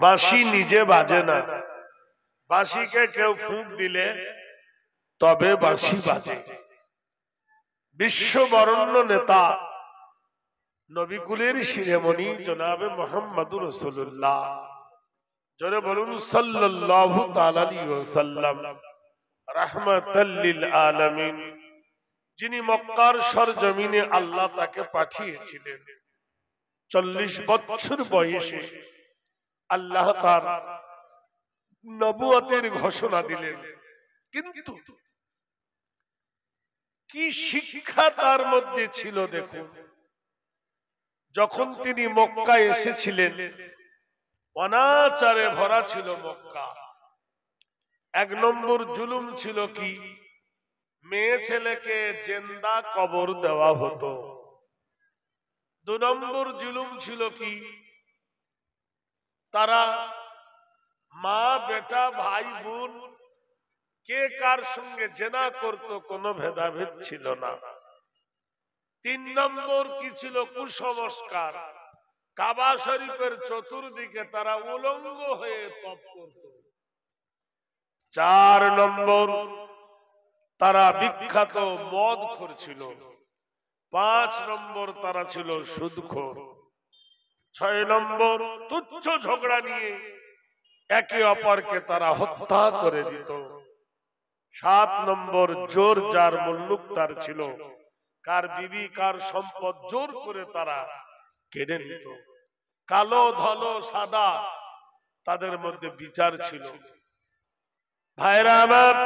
বাঁশি নিজে বাজে না, বাঁশিকে কেউ ফুঁক দিলে তবে বাঁশি বাজে। বিশ্ব বরেণ্য নেতা নবিকুলের শিরোমণি জনাবে মুহাম্মদুর রাসূলুল্লাহ, জোরে বলুন সাল্লাল্লাহু তাআলা আলাইহি ওয়াসাল্লাম, রাহমাতাল লিল আলামিন, যিনি মক্কার সরজমিনে আল্লাহ তাকে পাঠিয়েছিলেন। 40 বছর বয়সে আল্লাহ তার নবুয়তের ঘোষণা দিলেন। কিন্তু কি শিক্ষা তার মধ্যে ছিল দেখুন। যখন তিনি মক্কায় এসেছিলেন, অনাচারে ভরা ছিল মক্কা। 1 নম্বর জুলুম ছিল কি, মেয়ে ছেলেকে জিন্দা কবর দেওয়া হতো। 2 নম্বর জুলুম ছিল কি, তারা মা বেটা ভাই বোন কে কার সঙ্গে জেনা করত, কোনো ভেদাভেদ ছিল না। 3 নম্বর কি ছিল, কুসংস্কার। কাবা শরীফের চতুর্দিকে তারা উলঙ্গ হয়ে তপ করত। 4 নম্বর তারা বিখ্যাত মদখোর ছিল। 5 নম্বর তারা ছিল সুদখোর। 6 নম্বর তুচ্ছ ঝগড়া নিয়ে একে অপরকে তারা হত্যা করে দিত। 7 নম্বর জোর যার মুল্লুক তার ছিল, কার বিবি কার সম্পদ জোর করে তারা কেড়ে নিত। কালো ধলো সাদা তাদের মধ্যে বিচার ছিল। ভাইরা আমার,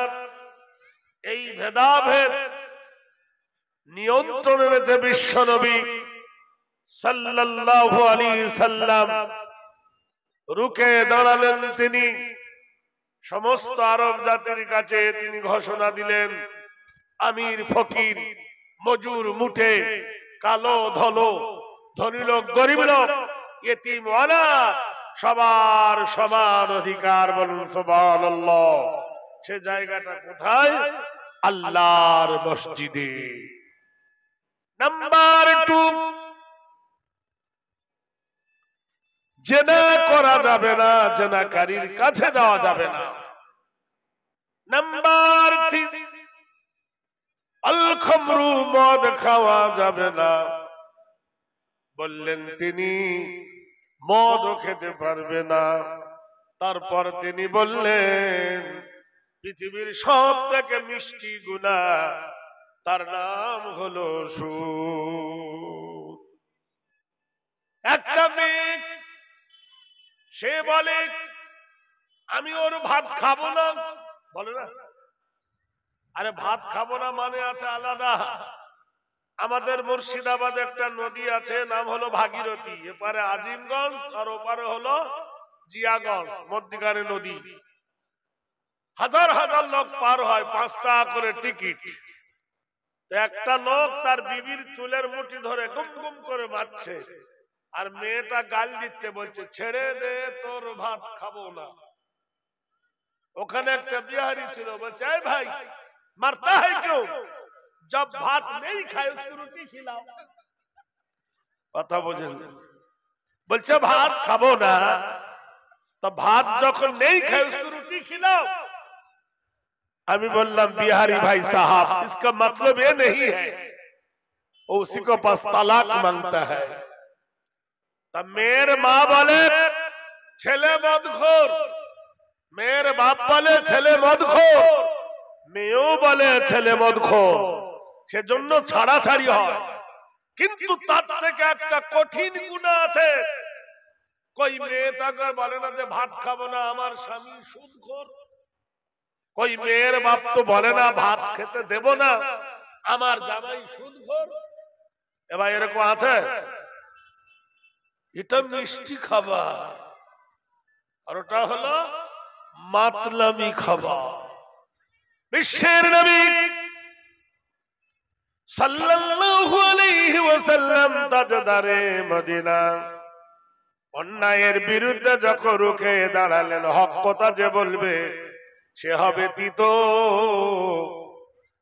এই ভেদাভেদ নিয়ন্ত্রণের যে বিশ্ব নবী সাল্লাল্লাহু আলাইহি সাল্লাম রুকে দাঁড়ালেন। তিনি সমস্ত আরব জাতির কাছে তিনি ঘোষণা দিলেন, আমির ফকির মজুর মুঠে, কালো ধলো, ধনী লোক গরিব লোক, ইতিম অনাথ, সবার সমান অধিকার। বলুন সুবহানাল্লাহ। সে জায়গাটা কোথায়? আল্লাহর মসজিদে। নাম্বার 2, জেনা করা যাবে না, জেনাকারীর কাছে যাওয়া যাবে না। নাম্বার 3, আল খামরু, মদ খাওয়া যাবে না। বললেন তিনি মদ খেতে পারবে না। তারপর তিনি বললেন পৃথিবীর সব থেকে মিষ্টি গুনাহ, তার নাম হলো সুদ। একটা মেয়ে সে বলে আমি ওর ভাত খাবো না, বলে না? আরে ভাত খাবো না মানে আছে আলাদা। আমাদের মুর্শিদাবাদে একটা নদী আছে, নাম হলো ভাগীরথী। এপারে আজিমগঞ্জ আর ওপারে হলো জিয়াগঞ্জ, মধ্যিখানে নদী। হাজার হাজার লোক পার হয়, 5 টাকা করে টিকিট। একটা লোক তার বিবির চুলের মুঠি ধরে গুম গুম করে মারছে, আর মেয়েটা গাল দিচ্ছে, বলছে ছেড়ে দে, তোর ভাত খাবো না। ওখানে একটা বিহারি ছিল, বলছে এই ভাই মারতা है क्यों? जब भात नहीं खाए उसको रोटी खिलाओ। কথা বোঝেন? বলছে ভাত খাবো না, তো ভাত যখন নেই খায় उसको रोटी खिलाओ। আমি বললাম बिहारी भाई साहब, इसका मतलब ये नहीं है वो उसी को पास तलाक मांगता है। तब मेरे माँ बोले ছেলে মদখোর, মেয়ের বাপ বলে ছেলে মদখোর, মেয়েও বলে ছেলে মদখোর, সেজন্য ছাড়াছাড়ি হয়। কিন্তু তার থেকে একটা কঠিন গুনাহ আছে। কই মেয়েটাকে বলে না যে ভাত খাবো না, আমার স্বামী সুদখোর। কই মেয়ের বাপ তো বলে না ভাত খেতে দেব না, আমার জামাই সুদখোর। এবার এরকম আছে? এটা মিষ্টি খাবার, আর ওটা হলো মাতলামি খাবার। বিশ্বের নবী সাল্লাল্লাহু আলাইহি ওয়াসাল্লাম তাজদারে মদিনা অন্যায়ের বিরুদ্ধে যখন রুখে দাঁড়ালেন, হক কথা যে বলবে সে হবে তিতো,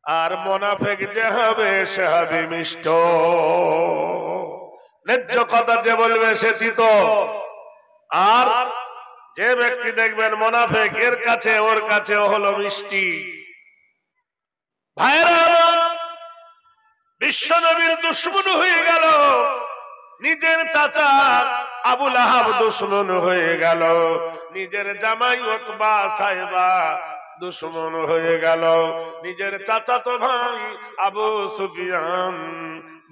আর মুনাফিক যে হবে সে হবে মিষ্ট। ন্যায্য কথা যে বলবে সে তিতো, আর যে ব্যক্তি দেখবেন মুনাফিক, এর কাছে ওর কাছে হলো মিষ্টি। ভাইরা আমার, বিশ্ব নবীর দুশমন হয়ে গেল, নিজের চাচা আবু লাহাব দুশমন হয়ে গেল, নিজের জামাই উতবা সাইবা দুশমন হয়ে গেল, নিজের চাচাতো ভাই আবু সুফিয়ান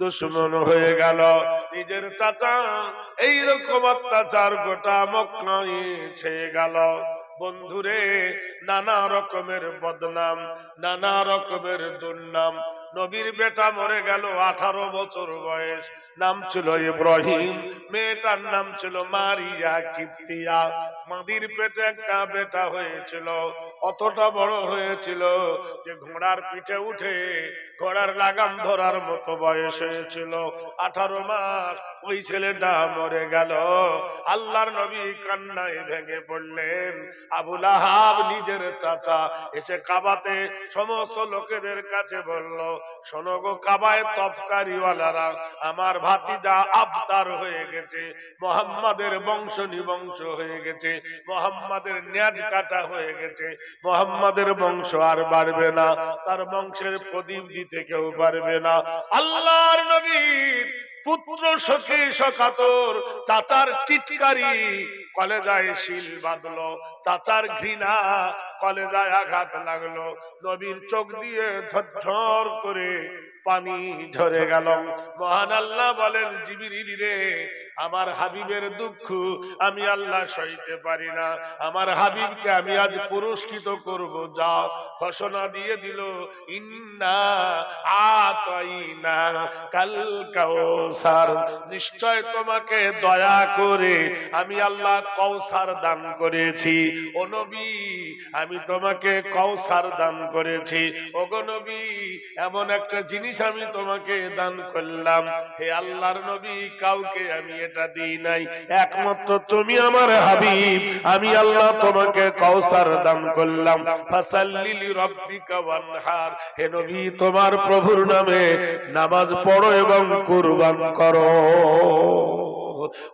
দুশমন হয়ে গেল, নিজের চাচা এইরকম অত্যাচার গোটা মক্কায় ছেয়ে গেল। বন্ধুরে, নানা রকমের বদনাম, নানা রকমের দুর্নাম। নবীর বেটা মরে গেল, 18 বছর বয়স, নাম ছিল ইব্রাহিম, মেয়েটার নাম ছিল মারিয়া কিপ্তিয়া। মাদির পেটে একটা বেটা হয়েছিল, অতটা বড় হয়েছিল যে ঘোড়ার পিঠে উঠে ঘোড়ার লাগাম ধরার মতো বয়স হয়েছিল। 18 মাস ওই ছেলেটা মরে গেল। আল্লাহর নবী কান্নায় ভেঙে পড়লেন। আবু লাহাব নিজের চাচা এসে কাবাতে সমস্ত লোকেদের কাছে বলল, শোনো গো কাবায় তফকারিওয়ালারা, আমার ভাতিজা আবতার হয়ে গেছে, মুহাম্মাদের বংশ নিবংশ হয়ে গেছে, মুহাম্মাদের ন্যাজ কাটা হয়ে গেছে, মুহাম্মাদের বংশ আর বাড়বে না, তার বংশের প্রদীপ দিতে কেউ পারবে না। আল্লাহর নবীর পুত্র শোকে শোকাতুর, চাচার টিটকারি কলেজায় শিল বাঁধলো, চাচার ঘৃণা কলেজায় আঘাত লাগলো। নবীর চোখ দিয়ে ঝরঝর করে পানি ঝরে গেল। মহান আল্লাহ বলেন, জিবরিল রে, আমার হাবিবের দুঃখ আমি আল্লাহ সইতে পারি না, আমার হাবিবকে আমি আজ পুরস্কৃত করব। যাও, ঘোষণা দিয়ে দিল, ইন্না আতাইনা কাল কাউসার, নিশ্চয় তোমাকে দয়া করে আমি আল্লাহ কৌসার দান করেছি। ও নবী, আমি তোমাকে কৌসার দান করেছি। ওগো নবী, এমন একটা জিনিস আমি তোমাকে দান করলাম, হে আল্লাহর নবী, কাউকে আমি এটা দিই নাই, একমাত্র তুমি আমার হাবিব, আমি আল্লাহ তোমাকে কৌসার দান করলাম। ফাসাল্লি লিরাব্বিকা ওয়ানহার, হে নবী, তোমার প্রভুর নামে নামাজ পড়ো এবং কুরবান করো।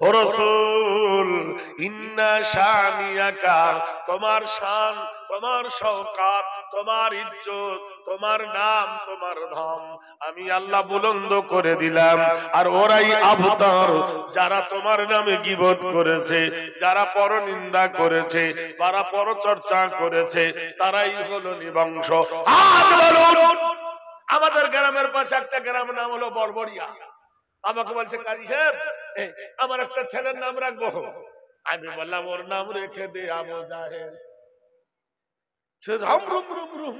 ও রাসূল, ইন্না শানিয়াকা, তোমার শান, তোমার শওকাত, তোমার ইজ্জত, তোমার নাম, তোমার ধম আমি আল্লাহ বুলন্দ করে দিলাম। আর ওরাই আবতার, যারা তোমার নামে গীবত করেছে, যারা পরনিন্দা করেছে, যারা পরচর্চা করেছে, তারাই হলো নিবংশ। আজ বলুন, আমাদের গ্রামের পাশে একটা গ্রাম নাম হলো বড়বড়িয়া। আমাকে বলছে, কাজী সাহেব, আমার একটা ছেলের নাম রাখবো। আমি বললাম, ওর নাম রেখে দে আবু জাহেল। সে রাম রুম রুম রুম,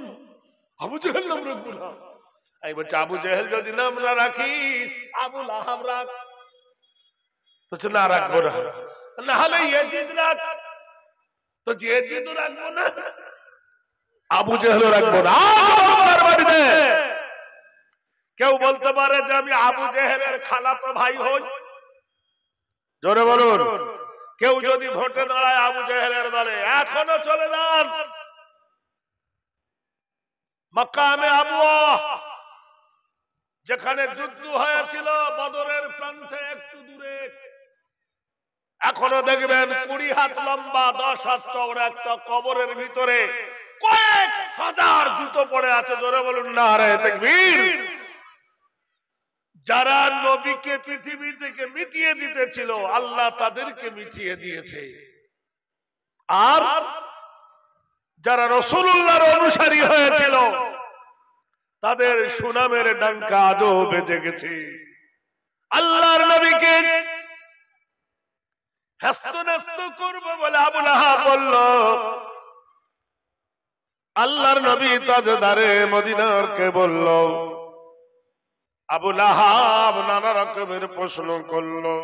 আবু জাহেল নাম রাখবো না। আমি বলছি, আবু জাহেল যদি নাম না রাখিস, আবু লাহাব রাখ। তো না রাখবো না, না হলে ইয়াজিদ রাখ। তো ইয়াজিদ রাখবো না, আবু জাহেল রাখবো না। কেউ বলতে পারে যে আমি আবু জেহেলের খালাতো ভাই হই? জোরে বলুন। কেউ যদি ভোটে দাঁড়ায় আবু জেহেলের দলে, এখনো চলে যান মাকামে আবওয়াহ, যেখানে যুদ্ধ হয়েছিল বদরের প্রান্তে একটু দূরে। এখনো দেখবেন 20 হাত লম্বা 10 হাত চওড়া একটা কবরের ভিতরে কয়েক হাজার জুতো পড়ে আছে। জোরে বলুন নারে তাকবীর। যারা নবীকে পৃথিবী থেকে মিটিয়ে দিতেছিল, আল্লাহ তাদেরকে মিটিয়ে দিয়েছে। আর যারা রাসূলুল্লাহর অনুসারী হয়েছিল, তাদের সুনামের ডঙ্কা আজও বেজে গেছে। আল্লাহর নবীকে হস্তনেস্ত করবে বলে আবু লাহাব বলল। আল্লাহর নবী তাজদারে মদিনাকে বলল। আবু লাহাব নানা রকমের প্রশ্ন করলো।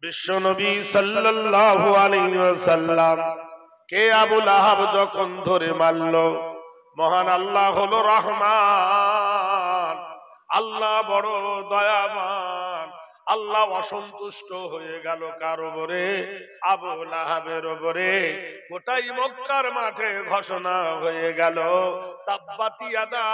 বিশ্ব নবী সাল্লাল্লাহু আলাইহি ওয়াসাল্লাম কে আবু লাহাব যখন ধরে মারল, মহান আল্লাহ হলো রহমান, আল্লাহ বড় দয়াবান, আল্লাহ অসন্তুষ্ট হয়ে গেল কার উপরে? আবু লাহাবের উপরে। গোটাই মক্কার মাঠে ঘোষণা হয়ে গেল, তাব্বাত ইয়াদা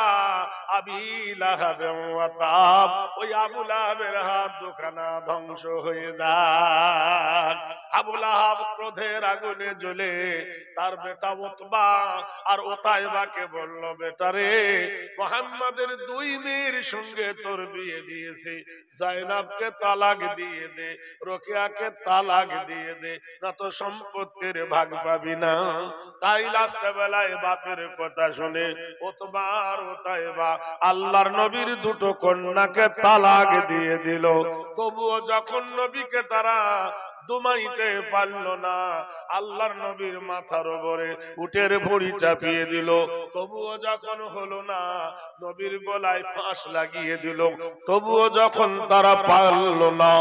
আবি লাহাবিন ওয়া তাব। ওই আবু লাহাবের হাত দুখানা ধ্বংস হয়ে যাক। আবু লাহাব ক্রোধের আগুনে জ্বলে তার বেটা উতবা আর উতাইবাকে বলল, বেটারে, মুহাম্মাদের 2 মেয়ের সঙ্গে তোর বিয়ে দিয়েছে, জাইনাবকে তালাক দিয়ে দে, রোকেয়াকে তালাক দিয়ে দে, না তো সম্পত্তির ভাগ পাবি না। তাই লাস্ট বেলায় বাপের কথা শুনে উতবা আর উতাইবা আল্লাহর নবীর 2 কন্যাকে তালাক দিয়ে দিল। তবুও যখন নবীকে তারা দুমাইতে পারল না, আল্লাহর নবীর মাথার উপরে উটের ভুঁড়ি চাপিয়ে দিল, তবুও যখন হলো না, নবীর গলায় ফাঁস লাগিয়ে দিল, তবুও যখন তারা পারল না,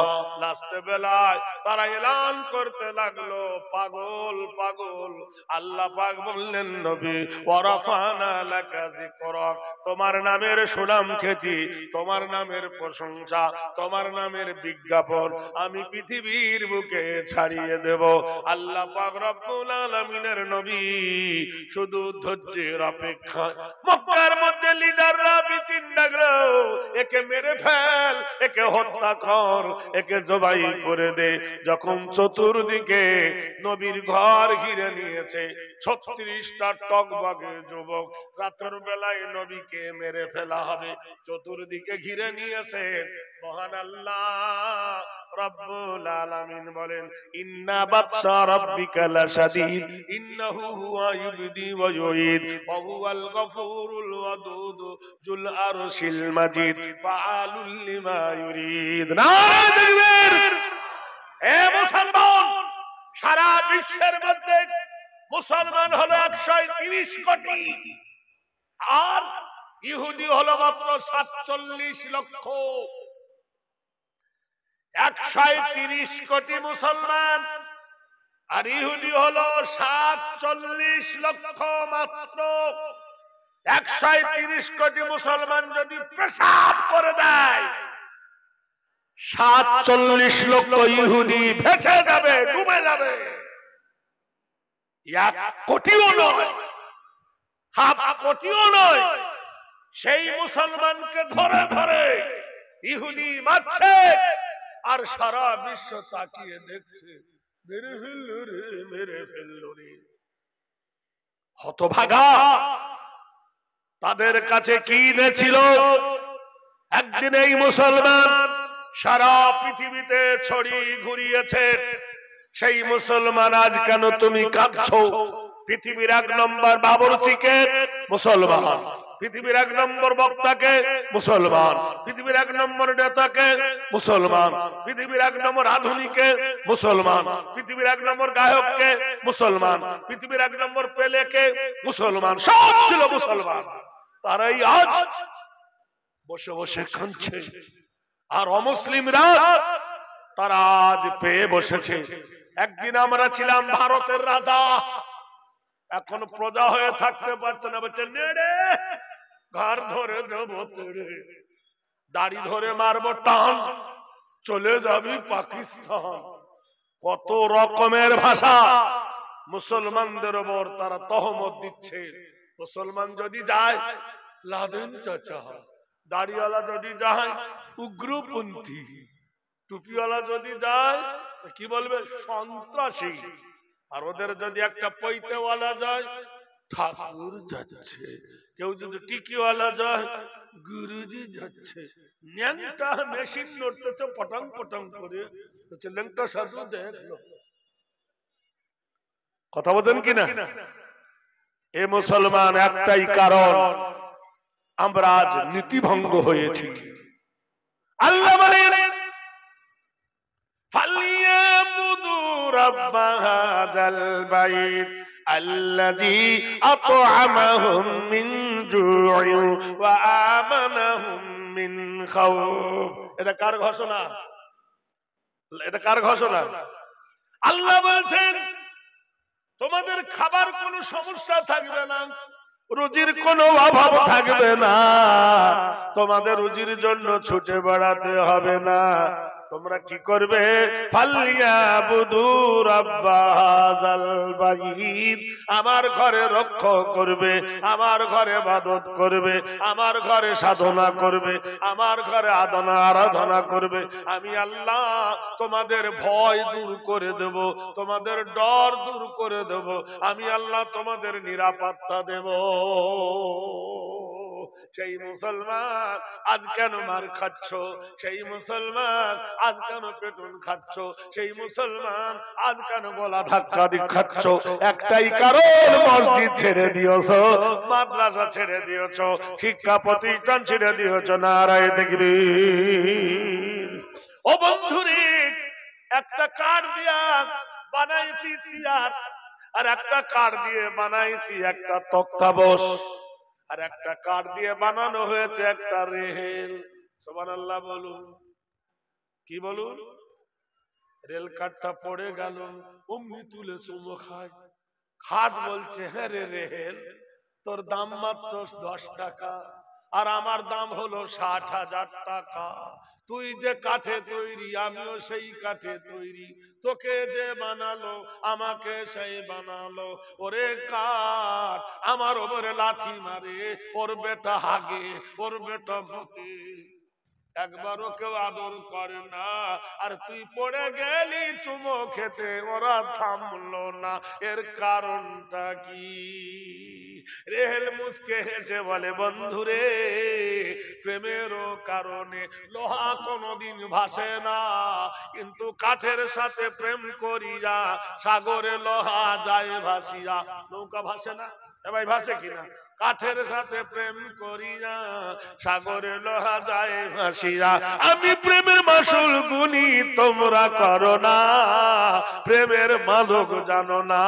লাস্টে বেলায় তারা এলান করতে লাগলো, পাগল পাগল। আল্লাহ পাক বললেন, নবী, ওয়ারাফানা লাকা যিকরাক, তোমার নামের সুনাম খ্যাতি, তোমার নামের প্রশংসা, তোমার নামের বিজ্ঞাপন আমি পৃথিবীর বুকে ছাড়িয়ে দেব। আল্লাহ পাক রব্বুল আলামিনের নবী শুধু ধৈর্যের অপেক্ষা। মক্কার মধ্যে লিডাররা চিন্তা করো, একে মেরে ফেল, একে হত্যা কর, একে জবাই করে দে। যখন চতুর্দিকে নবীর ঘর ঘিরে নিয়েছে 36টা টকবগে যুবক, রাতের বেলায় নবীকে মেরে ফেলা হবে, চতুর্দিকে ঘিরে নিয়েছেন। মহান আল্লাহ রব্বুল আলামিন বলেন, ইন্না বাতশা রাব্বিকা লাশাদীদ ইন্নাহু হুয়া ইবদি ওয়া ইউঈদ ওয়া হুয়াল গফুরুল ওয়াদুদ যুল আরশিল মাজিদ ফাআলুল লিমা ইউরিদ। নারে তাকবীর! হে মুসলমান, সারা বিশ্বের মধ্যে মুসলমান হলো 130 কোটি, আর ইহুদি হলো মাত্র 47 লক্ষ। 130 কোটি মুসলমান আর ইহুদি হলো 47 লক্ষ মাত্র। 130 কোটি মুসলমান যদি পেশাব করে দেয়, 47 লক্ষ ইহুদি ভেসে যাবে, ডুবে যাবে। 1 কোটিও নয়, হাফ কোটিও নয়। সেই মুসলমানকে ধরে ধরে ইহুদি মারছে, আর সারা বিশ্ব তাকিয়ে দেখছে, মেরে ফেললো রে, মেরে ফেললো রে। হতভাগা, তাদের কাছে কি এনেছিল? একদিন এই মুসলমান সারা পৃথিবীতে ছড়িয়ে ঘুরিয়েছে। সেই মুসলমান আজ কেন তুমি কাঁদছো? পৃথিবীর 1 নম্বর বাবরচিকে মুসলমান, পৃথিবীর 1 নম্বর বক্তাকে মুসলমান, পৃথিবীর 1 নম্বর নেতাকে মুসলমান, পৃথিবীর 1 নম্বর আধুনিকে মুসলমান, পৃথিবীর 1 নম্বর গায়ককে মুসলমান, পৃথিবীর 1 নম্বর পেলেকে মুসলমান, সব ছিল মুসলমান। তারাই আজ বসে বসে কাঁদছে, আর অমুসলিমরা তারা আজ পেয়ে বসেছে। একদিন আমরা ছিলাম ভারতের রাজা, এখন প্রজা হয়ে থাকতে পারছে না, বলছে নেড়ে ঘর ধরে দেবো তেড়ে, দাড়ি ধরে মারবো টান, চলে যাবি পাকিস্তান। কত রকমের ভাষা মুসলমানদের ওপর তারা তহমত দিচ্ছে। মুসলমান যদি যায় লাদেন চাচা, দাড়িওয়ালা যদি যায় উগ্রপন্থী, টুপিওয়ালা যদি যায় কি বলবে সন্ত্রাসী, আর ওদের যদি একটা পৈতেওয়ালা যায় ঠাকুর যাচ্ছে, কেউ যদি টিকিওয়ালা যায় গুরুজি যাচ্ছে। ন্যাংটা মেশিন নড়তেছে পটাং পটাং করে, ল্যাংটা সাধু দেখলো। কথা বলেন কিনা? এ মুসলমান, একটাই কারণ, আমরা আজ নীতিভঙ্গ হয়েছি। আল্লাহ বলেন, ফালিয়াবুদু রাব্ব হাযাল বাইত আল্লাযী আত'আমাহুম মিন জু'ইন ওয়া আমানাহুম মিন খাউফ। এটা কার ঘোষণা? এটা কার ঘোষণা? আল্লাহ বলছেন, তোমাদের খাবার কোনো সমস্যা থাকবে না, রুজির কোনো অভাব থাকবে না, তোমাদের রুজির জন্য ছুটে বেড়াতে হবে না, তোমরা কি করবে? ফালিয়াবুদু রাব্বাহাযাল বাইত, আমার ঘরে রক্ষা করবে, আমার ঘরে ইবাদত করবে, আমার ঘরে সাধনা করবে, আমার ঘরে আরাধনা করবে। আমি আল্লাহ তোমাদের ভয় দূর করে দেব, তোমাদের ডর দূর করে দেব, আমি আল্লাহ তোমাদের নিরাপত্তা দেব। সেই মুসলমান আজ কেন মার খাচ্ছ? সেই মুসলমান আজ কেন পেটুন খাচ্ছ? সেই মুসলমান আজ কেন গলা ধাক্কা দিয়ে খাচ্ছ? একটাই কারণ, মসজিদ ছেড়ে দিয়েছো, মাদ্রাসা ছেড়ে দিয়েছো, শিক্ষা প্রতিষ্ঠান ছেড়ে দিয়েছো। নারায়ে তাকবীর। ও বন্ধুরে, একটা কাঠ দিয়া বানাইছি চেয়ার, আর একটা কাঠ দিয়ে বানাইছি একটা তক্তাবশ, আর একটা কাঠ দিয়ে বানানো হয়েছে একটা রেল। সুবহানাল্লাহ বলুন। কি বলুন? রেল কাঠটা পড়ে গেল, অমনি তুলে চুমো খায়। খাট বলছে, হ্যাঁ রে রেল, তোর দাম মাত্র 10 টাকা, আর আমার দাম হলো 60,000 টাকা। তুই যে কাঠে তৈরি, আমিও সেই কাঠে তৈরি, তোকে যে বানালো আমাকে সেই বানালো। ওরে কাঠ আমার ওপরে লাথি মারে, ওর বেটা হাগে, ওর বেটা মতে, একবারও কেউ আদর করে না, আর তুই পড়ে গেলি চুমো খেতে, ওরা থামলো না। এর কারণটা কি? রেহেল মুসকে হেসে বলে, বন্ধুরে, প্রেমেরও কারণে লোহা কোনদিন ভাসে না, কিন্তু কাঠের সাথে প্রেম করিয়া সাগরে লোহা যায় ভাসিয়া। নৌকা ভাসে না ভাই, ভাসে কিনা? কাঠের সাথে প্রেম করিয়া সাগরে লোহা যায় ভাসিয়া। আমি প্রেমের মাসুল গুনি, তোমরা করো না, প্রেমের মাদক জানো না।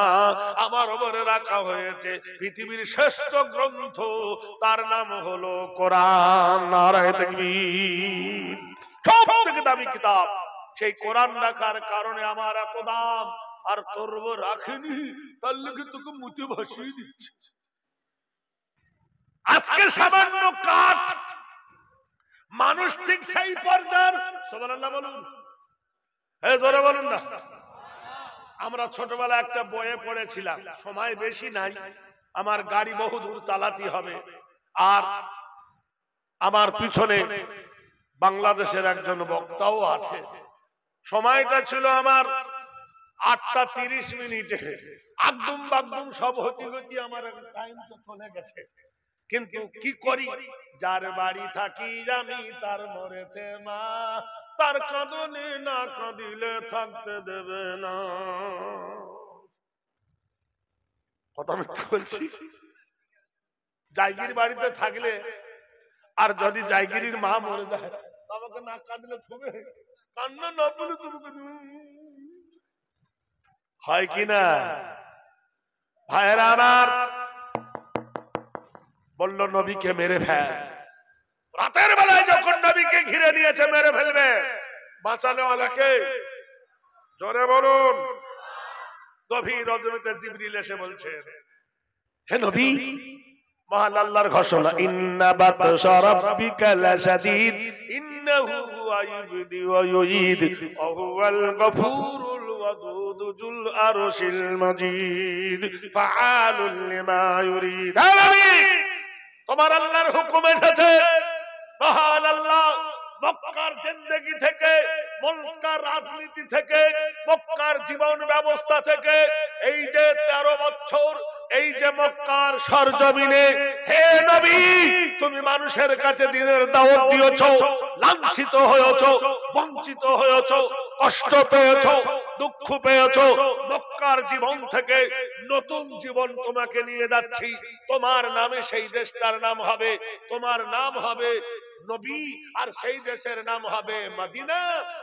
আমার ওপরে রাখা হয়েছে পৃথিবীর শ্রেষ্ঠ গ্রন্থ, তার নাম হলো কোরআন। নারায়ে তাকবীর। সব থেকে দামি কিতাব। সেই কোরআন রাখার কারণে আমার এত দাম, আর তোর রাখেনি, তার লেগে তোকে মুতে ভাসিয়ে দিচ্ছে। আজকে সামান্য কাঠ মানুষ ঠিক সেই পর্যায়ের। সুবহানাল্লাহ বলুন, এই জোরে বলুন না। আমরা ছোটবেলা একটা বইয়ে পড়েছিলাম, সময় বেশি নাই, আমার গাড়ি বহু দূর চালাতে হবে, আর আমার পিছনে বাংলাদেশের একজন বক্তাও আছে। সময়টা ছিল আমার 8টা 30 মিনিটে। একদম বাগদুম সব হতে হতে আমার টাইম তো চলে গেছে, কিন্তু কি করি? যার বাড়ি থাকি আমি তার মরেছে মা, তার কাঁদনে না কাঁদিলে থাকতে দেবে না। কথা মিথ্যা বলছি? জায়গির বাড়িতে থাকলে, আর যদি জায়গিরির মা মরে যায়, আমাকে না কাঁদলে তুমি কান্না না বলে তোমাকে হয় কিনা? ভাইরা আমার, বলল নবীকে মেরে ফেল। রাতের বেলায় যখন নবীকে ঘিরে নিয়েছে, মেরে ফেলবে, বাঁচালে ওয়ালাকে। জোরে বলুন। গভীর রজনীতে জিবরিল এসে বলছে, হে নবী, মহান আল্লাহর ঘোষণা, ইন্না বাতশা রাব্বিকা লাশাদীদ ইন্নাহু হুয়া ইবদি ওয়া ইউঈদ ওয়া হুয়াল গফুরুল ওয়াদুদ যুল আরশিল মাজিদ ফাআলুল লিমা ইউরিদ। তোমার আল্লাহর হুকুম এসেছে। মহান আল্লাহ মক্কার জিন্দেগি থেকে, মক্কার রাজনীতি থেকে, মক্কার জীবন ব্যবস্থা থেকে, এই যে 13 বছর এই যে মক্কার সরজমিনে, হে নবী, তুমি মানুষের কাছে দিনের দাওয়াত দিয়েছো, লাঞ্ছিত হয়েছো, বঞ্চিত হয়েছো, কষ্ট পেয়েছো, দুঃখ পেয়েছো। মক্কার জীবন থেকে নতুন জীবন তোমাকে নিয়ে যাচ্ছি। তোমার নামে সেই দেশটার নাম হবে, তোমার নাম হবে নবী, আর সেই দেশের নাম হবে মদিনা।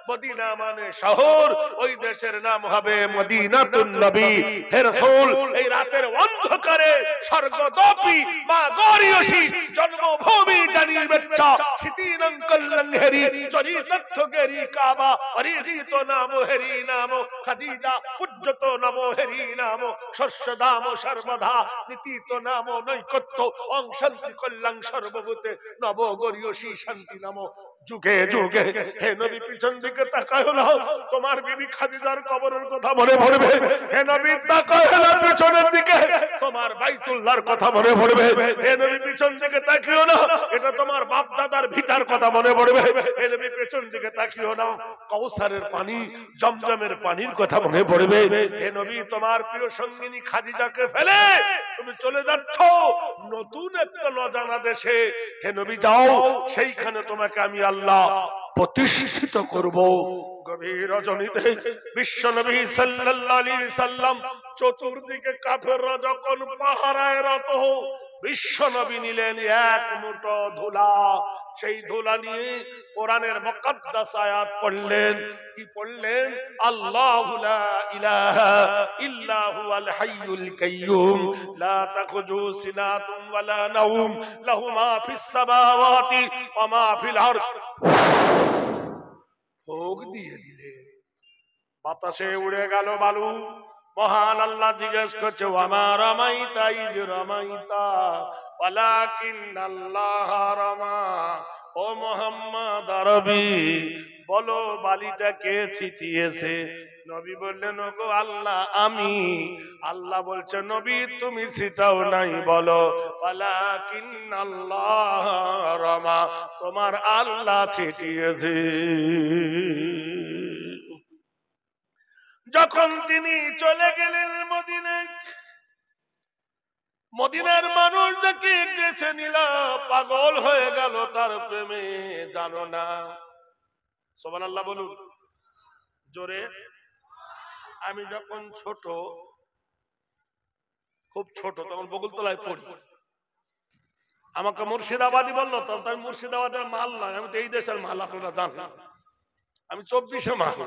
মদিনা মানে শহর, ওই দেশের নাম হবে মদিনাতুন নবী। হে রাসূল, এই রাতের অন্ধকারে স্বর্গদপি মা গরিয়সী জন্মভূমি জানি বাচ্চা শীতিনং কল্লং হেরি চরি তথ্য গেরি কাবা অরিদিত নাম হেরি নাম খাদিজা পূজ্যত নাম হেরি নাম শস্য দাম সর্বদা নীতিত নাম নৈকট্য অং শান্তি কল্যাং সর্বভূতে নব গরিয়সী শান্তি নাম যুগে যুগে হে নবী পিছন দিকে তাকায় না, তোমার বিবি খাদিজার কবরের কথা মনে পড়বে। হে নবী তাকায় না পিছনের দিকে, তোমার বাইতুল্লাহর কথা মনে পড়বে। হে নবী পিছন দিকে তাকিও না, এটা তোমার বাপ দাদার ভিটার কথা মনে পড়বে। হে নবী পিছন দিকে তাকিও না, কাউসারের পানি জমজমের পানির কথা মনে পড়বে। হে নবী তোমার প্রিয় সঙ্গিনী খাদিজাকে ফেলে তুমি চলে যাচ্ছ নতুন একটা অজানা দেশে। হে নবী যাও, সেইখানে তোমাকে আমি আল্লাহ প্রতিষ্ঠিত করব। গভীর রজনীতে বিশ্ব নবী সাল্লাল্লাহু আলাইহি সাল্লাম চতুর্দিকে কাফেররা যখন পাহারায় রত, বিশ্ব নবী নিলেন এক মুঠো ধুলা। সেই ধুলা নিয়ে কোরআনের মুকদ্দাস আয়াত পড়লেন। কি পড়লেন? আল্লাহু লা ইলাহা ইল্লা হুয়াল হাইয়ুল কাইয়্যুম লা তাখুযু সিনাতুন ওয়ালা নাওম লাহু মা ফিস সামাওয়াতি ওয়া মা ফিল আরদ। ভোগ দিয়ে দিলেন, বাতাসে উড়ে গেল বালু। মহান আল্লাহ জিজ্ঞেস করছে, ওয়ামা রামাইতা ইয রামাইতা ওয়ালাকিন্নাল্লাহ রামা। ও মুহাম্মদ আরবি বলো, বালিটা কে ছিটিয়েছে? নবী বললেন, ওগো আল্লাহ আমি। আল্লাহ বলছে, নবী তুমি ছিটাও নাই, বলো ওয়ালাকিন্নাল্লাহ রামা, তোমার আল্লাহ ছিটিয়েছে। যখন তিনি চলে গেলেন মদিনায়, মদিনার মানুষ যাকে গেছে নিল পাগল হয়ে গেল তার প্রেমে, জানো না? সুবহানাল্লাহ বলুন জোরে। আমি যখন ছোট, খুব ছোট, তখন বকুলতলায় পড়ি। আমাকে মুর্শিদাবাদী বললো, তখন আমি মুর্শিদাবাদের মাল নয়, আমি তো এই দেশের মাল, আপনারা জানেন। আমি 24-এ মাল,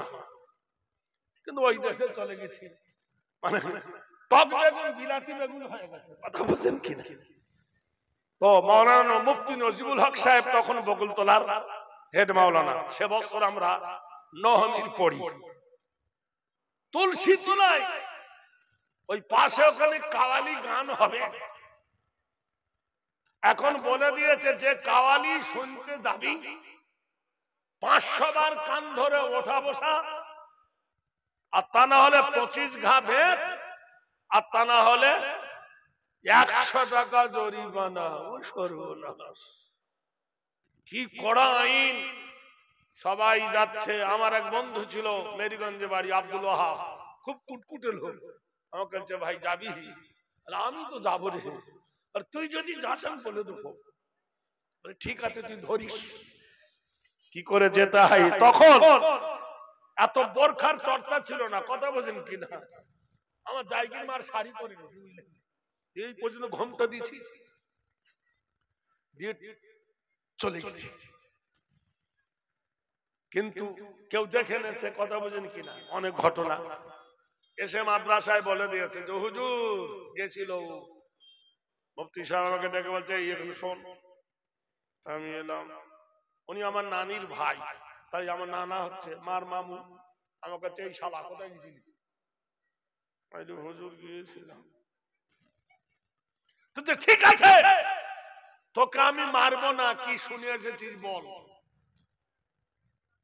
কিন্তু ওই দেশে চলে গেছি। মানে টক বেগুন বিলাতি বেগুন হয়ে গেছে, কথা বুঝছেন কিনা? তো মাওলানা মুফতি নজিবুল হক সাহেব তখন বকুলতলার হেড মাওলানা। সে বছর আমরা নহমির পড়ি। তুলসী তলায় ওই পাশে ওখানে কাওয়ালি গান হবে। এখন বলে দিয়েছে, যে কাওয়ালি শুনতে যাবি 500 বার কান ধরে ওঠা বসা, আর তা না হলে 25 ঘা ভেদ, আর তা না হলে 100 টাকা জরিমানা। ও সর্বনাশ, কি কড়া আইন! সবাই যাচ্ছে। আমার এক বন্ধু ছিল মেরিগঞ্জে বাড়ি, আব্দুল ওয়াহাব, খুব কুটকুটে লোক। আমাকে বলছে, ভাই যাবি? আমি তো যাবো রে। আর তুই যদি যাস আমি বলে দেবো। ঠিক আছে, তুই ধরিস। কি করে যেতে হয়? তখন এত বোরখার চর্চা ছিল না, কথা বোঝেন কিনা? আমার জায়গির মার শাড়ি পরে এই পর্যন্ত ঘোমটা দিয়েছি, দিয়ে চলে গেছি। কিন্তু কেউ দেখে নেছে, কথা বোঝেন কিনা? অনেক ঘটনা। এসে মাদ্রাসায় বলে দিয়েছে যে হুজুর গেছিল। মুফতি সাহেব আমাকে ডেকে বলছে, এখন শোন। আমি এলাম। উনি আমার নানির ভাই, তাই আমার নানা হচ্ছে মার মামু। আমার কাছে এই শালা কোথায় গেছিলি? হুজুর গিয়েছিলাম। ঠিক আছে, তোকে আমি মারবো না, কি শুনে এসেছিস বল।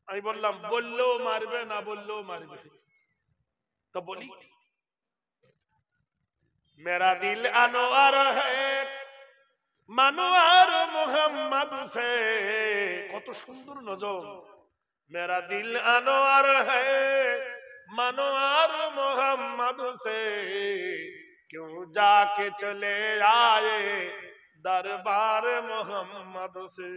আমি বললাম, বললেও মারবে, না বললেও মারবে। তো বলি, মেরা দিল আনোয়ার হ্যায় মানোয়ার মোহাম্মদ সে। কত সুন্দর নজম। মেরা দিল আনোয়ার হ্যায় মানোয়ার মোহাম্মদ সে, क्यों जाके चले आए दरबार मोहम्मद से।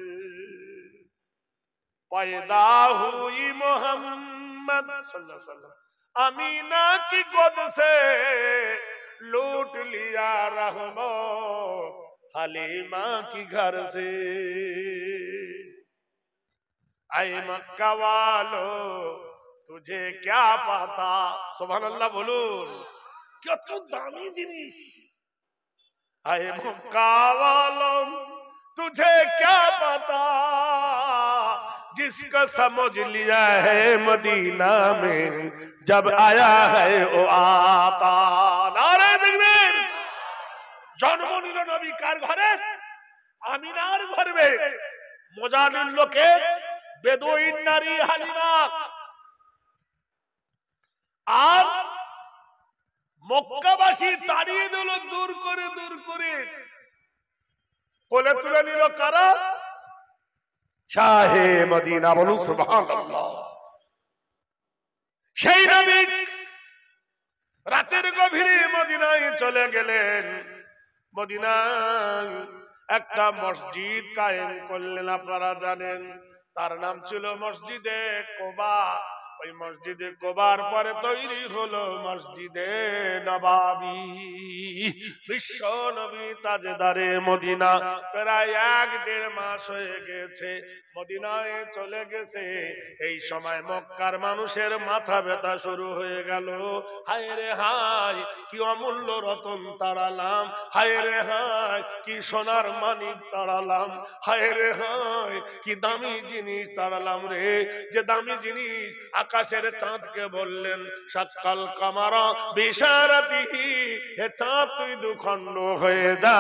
पैदा हुई मोहम्मद सल्लल्लाहु अलैहि वसल्लम अमीना की गोद से, लूट लिया रहमत हलीमा की घर से। आए मक्का वालो तुझे क्या पता। सुभान अल्लाह बोलून, কত দামি জিনিস। आए मक्का वालो तुझे क्या पता, जिसका समझ लिया है मदीना में जब आया है वो आता। नारे तकबीर। জন্ম নিল নবী কার ঘরে? আমিনার গর্ভে। মুজাহিদ লোকে বেদুইন নারী হালিমা আর মক্কাবাসী তাড়িয়ে দিল দূর করে কোলে তুলে নিল কারা? শাহে মদিনা। বলুন সুবহানাল্লাহ। সেই নবী রাতের গভীরে মদিনায় চলে গেলেন। মদিনায় একটা মসজিদ কায়েম করলেন, আপনারা জানেন তার নাম ছিল মসজিদে কোবা। ওই মসজিদে কোবার পরে তৈরি হলো মসজিদে নববী। বিশ্ব নবী তাজদারে মদিনা প্রায় 1.5 মাস হয়ে গেছে মদিনায় চলে গেছে। এই সময় মক্কার মানুষের মাথা ব্যথা শুরু হয়ে গেল। হায় রে হায়, কি অমূল্য রতন তাড়ালাম, হায় রে হায় কি সোনার মানিক তাড়ালাম, হায় রে হায় কি দামি জিনিস তাড়ালাম রে। যে দামি জিনিস আকাশের চাঁদকে বললেন সাক্কাল কামারা বিশারাতিহি, হে চাঁদ তুই দুখণ্ড হয়ে যা।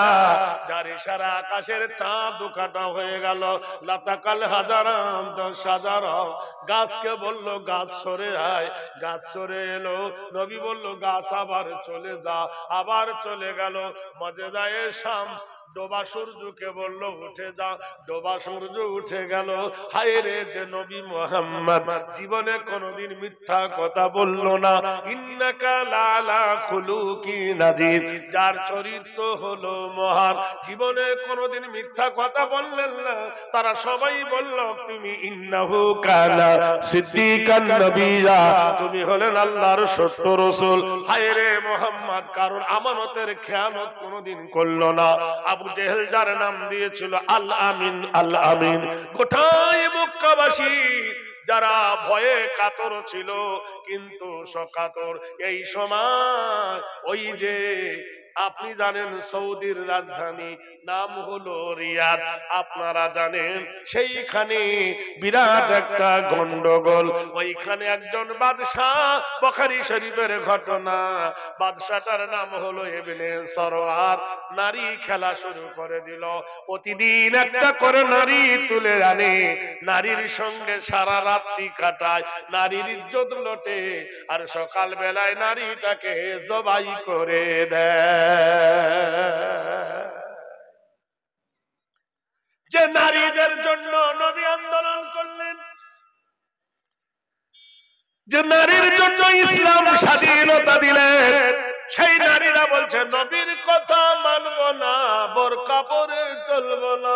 যার ইশারা আকাশের চাঁদ দুখাটা হয়ে গেল। লাতাকাল হাজারাম 10,000। গাছকে বলল গাছ সরে আয়, গাছ সরে এলো। নবী বলল গাছ আবার চলে যা, আবার চলে গেল। মজেদায়ে শামস ডোবা সূর্যকে বলল উঠে যা, ডোবা সূর্য উঠে গেল। হায় রে, যে নবী মুহাম্মদ জীবনে কোনদিন মিথ্যা কথা বলল না। ইন্নাকা লালা খুলুকিন আযীম, যার চরিত্র হলো মহান, জীবনে কোনদিন মিথ্যা কথা বললেন না। তারা সবাই বলল তুমি ইন্নাহু কানা সিদ্দিকান নবিয়্যা, তুমি হলেন আল্লাহর সত্য রাসূল। হায় রে মুহাম্মদ কারণ আমানতের খেয়ানত কোনদিন করলো না। আবু জেহেল যার নাম দিয়েছিল আল আমিন, আল আমিন, গোটাই মক্কাবাসী যারা ভয়ে কাতর ছিল, কিন্তু সকাতর। এই সময় ওই যে আপনি জানেন সৌদির রাজধানী নাম হলো রিয়াদ, আপনারা জানেন সেইখানে বিরাট একটা গন্ডগোল। ওইখানে একজন বাদশাহ, বুখারী শরীফের ঘটনা, বাদশাটার নাম হলো ইবনে সরওয়ার, নারী খেলা শুরু করে দিল। প্রতিদিন একটা করে নারী তুলে আনে, নারীর সঙ্গে সারা রাত্রি কাটায়, নারীর ইজ্জত লোটে, আর সকাল বেলায় নারীটাকে জবাই করে দেয়। যে নারীদের জন্য নবী আন্দোলন করলেন, যে নারীর জন্য ইসলাম স্বাধীনতা দিলেন, সেই নারীরা বলছে নবীর কথা মানব না, বোরকা পরে চলবো না,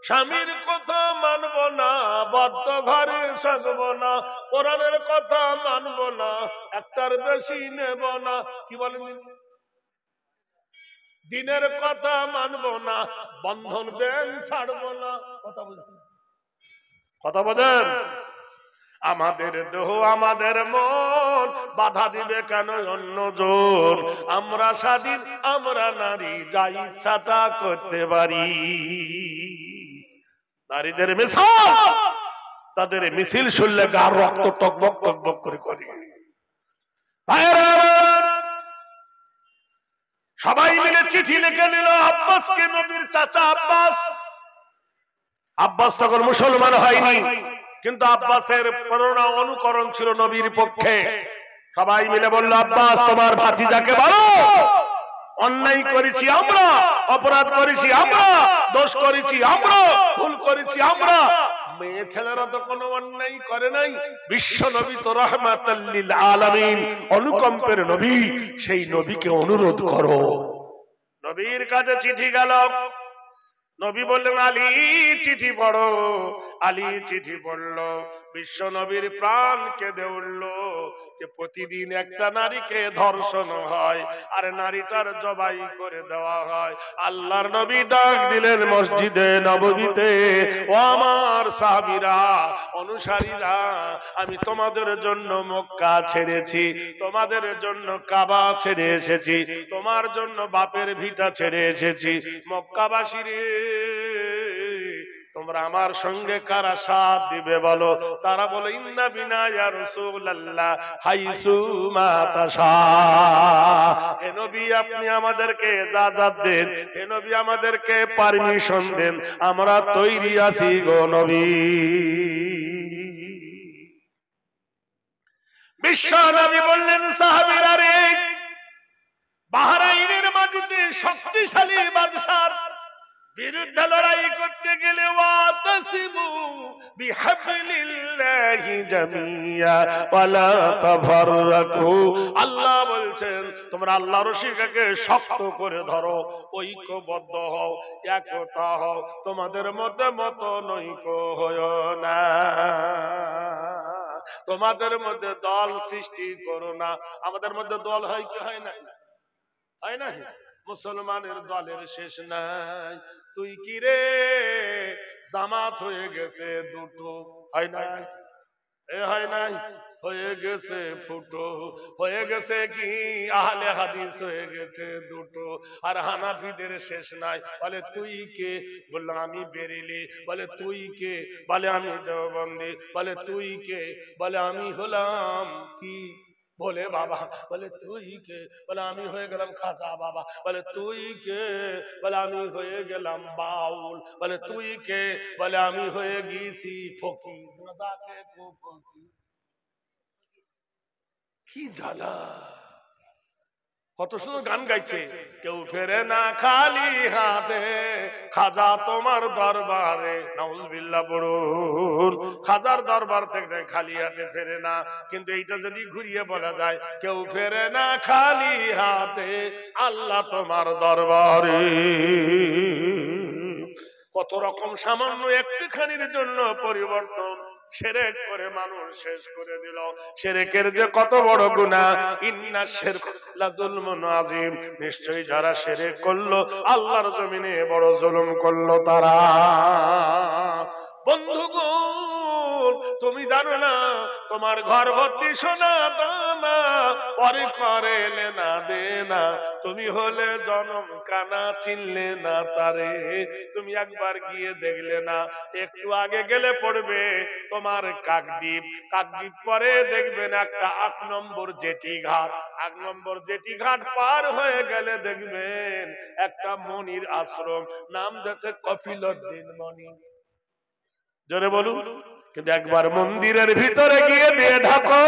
স্বামীর কথা মানব না, বদ্ধ ঘরে সাজব না, কোরআনের কথা মানব না, একটার বেশি নেব না, কি বলেন, দিনের কথা মানব না, বন্ধন ব্যাংক ছাড়বো না। কথা বোঝেন? আমাদের দেহ আমাদের মন বাধা দিবে কেন অন্যজন? আমরা স্বাধীন, আমরা নারী, যা ইচ্ছা তা করতে পারি। নারীদের মিছিল, তাদের মিছিল শুনলে গার রক্ত টকবক টকবক করে করে। সবাই মিলে চিঠি লিখে নিল আব্বাসকে, নবীর চাচা আব্বাস। আব্বাস তখন মুসলমান হয়নি, কিন্তু আব্বাসের প্রেরণা অনুকরণ ছিল নবীর পক্ষে। সবাই মিলে বলল আব্বাস তোমার ভাতিজাকে বলো অন্যায় করেছি আমরা, অপরাধ করেছি আমরা, দোষ করেছি আমরা, ভুল করেছি আমরা। মেয়ে ছেলেরা তো কোনো অন্যায় করে নাই, বিশ্ব নবী তো রাহমাতাল লিল আলামিন, অনুকম্পের নবী, সেই নবীকে অনুরোধ করো। নবীর কাছে চিঠি গেল, নবী বললেন আলী চিঠি পড়ো। আলী চিঠি পড়লো, বিশ্ব নবীর প্রাণ কেঁদে উঠল যে প্রতিদিন একটা নারীকে ধর্ষণ হয় আর নারীটার জবাই করে দেওয়া হয়। আল্লাহর নবী ডাক দিলেন মসজিদে নববীতে, ও আমার সাহাবীরা, অনুসারীরা, আমি তোমাদের জন্য মক্কা ছেড়েছি, তোমাদের জন্য কাবা ছেড়ে এসেছি, তোমার জন্য বাপের ভিটা ছেড়ে এসেছি। মক্কাবাসী রে, তোমরা আমার সঙ্গে কারা সাথ দিবে বলো? তারা বলে ইন্না বিনা ইয়া রাসূলুল্লাহ হাইসু মা তাশা, হে নবী আপনি আমাদেরকে ইজাজত দেন, হে নবী আমাদেরকে পারমিশন দেন, আমরা তৈরি আছি গো নবী। বিশ্ব নবী বললেন, সাহাবীরা রে, বাহরাইনের মাটিতে শক্তিশালী বাদশার বিরুদ্ধে লড়াই করতে গেলে ওয়াতাসিমু বিহাবলিল্লাহি জামিয়া ওয়ালা তাফাররাকু, আল্লাহ বলছেন তোমরা আল্লাহর রশিকে শক্ত করে ধরো, ঐক্যবদ্ধ হও, একতা হও, তোমাদের মধ্যে মতনৈক্য হয়ো না, তোমাদের মধ্যে দল সৃষ্টি করো না। আমাদের মধ্যে দল হয় কি হয় না? হয় না? মুসলমানের দলের শেষ নাই। তুই কি রে, জামাত হয়ে গেছে দুটো, হয় না? এ হয় নাই? হয়ে গেছে ফুটো, হয়ে গেছে কি আহলে হাদিস হয়ে গেছে দুটো। আর হানাফিদের শেষ নাই। বলে তুই কে? বললাম আমি বেরেলি। বলে তুই কে? বলে আমি দেওবন্দি। বলে তুই কে? বলে আমি হলাম কি বলে বাবা। বলে তুই কে? বলে আমি হয়ে গেলাম খাজা বাবা। বলে তুই কে? বলে আমি হয়ে গেলাম বাউল। বলে তুই কে? বলে আমি হয়ে গিয়েছি ফকির। কি জ্বালা! কত সুন্দর গান গাইছে, কেউ ফেরে না খালি হাতে, খাজা তোমার দরবারে, নাউজুবিল্লাহ পড়ুন। খাজার দরবার থেকে খালি হাতে ফেরে না। কিন্তু এইটা যদি ঘুরিয়ে বলা যায়, কেউ ফেরে না খালি হাতে, আল্লাহ তোমার দরবারে। কত রকম সামান্য একটুখানির জন্য পরিবর্তন শিরক করে মানুষ শেষ করে দিল। শিরকের যে কত বড় গুনাহ, ইন্না শিরক লাযুলমুন আযীম, নিশ্চয়ই যারা শিরক করলো আল্লাহর জমিনে বড় জুলুম করলো তারা। বন্ধুগণ, তুমি জানো না তোমার ঘর ভর্তি সোনা দানা, পরে করে লেনা দেনা, তুমি হলে জনম কানা চিনলে না তারে। তুমি একবার গিয়ে দেখলে না, একটু আগে গেলে পড়বে তোমার কাকদ্বীপ, কাকদ্বীপ পরে দেখবেন একটা ৮ নম্বর জেটি ঘাট, ৮ নম্বর জেটি ঘাট পার হয়ে গেলে দেখবেন একটা মনির আশ্রম, নাম দিয়েছে কফিলউদ্দিন মনি। জোরে বলুন। কিন্তু একবার মন্দিরের ভিতরে গিয়ে দিয়ে ঢাকো,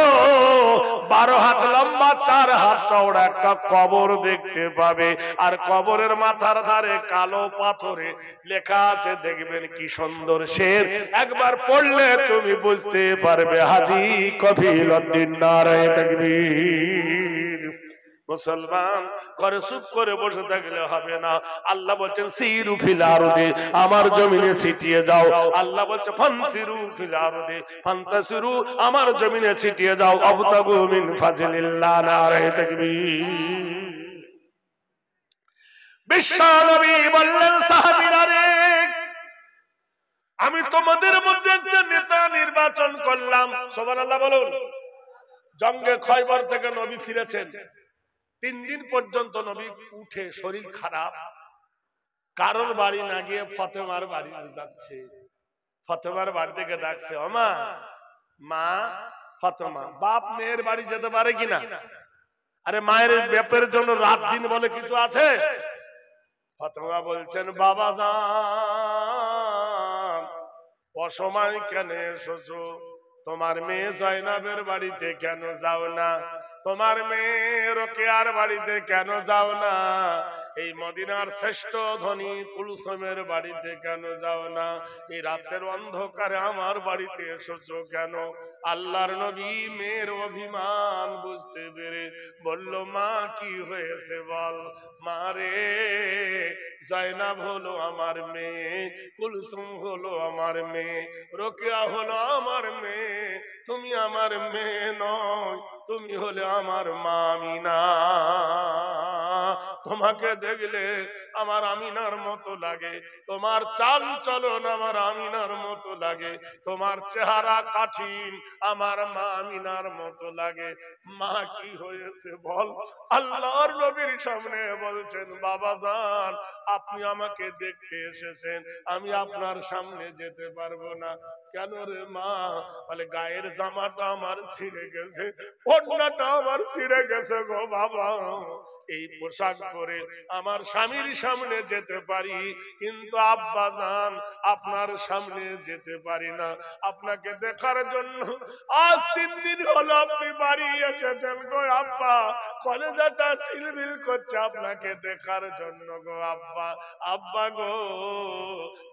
12 হাত লম্বা 4 হাত চওড়া একটা কবর দেখতে পাবে। আর কবরের মাথার ধারে কালো পাথরে লেখা আছে, দেখবেন কি সুন্দর শের, একবার পড়লে তুমি বুঝতে পারবে, হাজী কফিলউদ্দিন, নারায়ে তাকবীর। মুসলমান, ঘরে চুপ করে বসে থাকলে হবে না। আল্লাহ বলছেন সিরু ফিল আরদি, আমার জমিনে ছিটিয়ে যাও। আল্লাহ বলছে ফানসিরু ফিল আরদি ফান্তাসিরু, আমার জমিনে ছিটিয়ে যাও। আবতাগু মিন ফাজলিল্লাহ, নারায়ে তাকবীর। বিশ্ব নবী বললেন, সাহাবীরা রে, আমি তোমাদের মধ্যে একটা নেতা নির্বাচন করলাম। সুবহানাল্লাহ বলুন। জঙ্গে খয়বর থেকে নবী ফিরেছেন। 3 দিন পর্যন্ত নবী উঠে, শরীর খারাপ, কারোর বাড়ি না গিয়ে ফাতেমার বাড়ি যাচ্ছে। ফাতেমার বাড়ি থেকে ডাকছে, ওমা, মা ফাতেমা। বাপ মেয়ের বাড়ি যেতে পারে কিনা? আরে মায়ের ব্যাপের জন্য রাত দিন বলে কিছু আছে? ফাতেমা বলছেন, বাবা জান, অসময় কেন এসেছো? তোমার মেয়ে জয়নাবের বাড়িতে কেন যাও না? তোমার মেয়ে রোকেয়ার বাড়িতে কেন যাও না? এই মদিনার শ্রেষ্ঠ ধনী কুলসুমের বাড়িতে কেন যাও না? এই রাতের অন্ধকারে আমার বাড়িতে এসেছো কেন? আল্লাহর নবী মেয়ের অভিমান বুঝতে পেরে বলল, মা কি হয়েছে বল। মা রে, জয়নাব হলো আমার মেয়ে, কুলসুম হলো আমার মেয়ে, রোকেয়া হলো আমার মেয়ে, তুমি আমার মেয়ে নয়, তুমি হলে আমার মা আমিনা। তোমাকে দেখলে আমার আমিনার মতো লাগে, তোমার চাল চলন আমার আমিনার মতো লাগে, তোমার চেহারা কাঠিন আমার মা আমিনার মতো লাগে। মা কি হয়েছে বল। আল্লাহর নবীর সামনে বলছেন, বাবা জান, আপনি আমাকে দেখতে এসেছেন, আমি আপনার সামনে যেতে পারবো না। কেন রে মা? বলে গায়ের জামাটা আমার ছিঁড়ে গেছে, ওড়নাটা আমার ছিঁড়ে গেছে গো বাবা। এই পোশাক পরে আমার স্বামীর সামনে যেতে পারি, কিন্তু আব্বা জান আপনার সামনে যেতে পারি না। আপনাকে দেখার জন্য আজ 3 দিন হলো আপনি বাড়ি এসেছেন গো আব্বা, কলেজাটা ছিলবিল করছে আপনাকে দেখার জন্য গো আব্বা। আব্বা গো,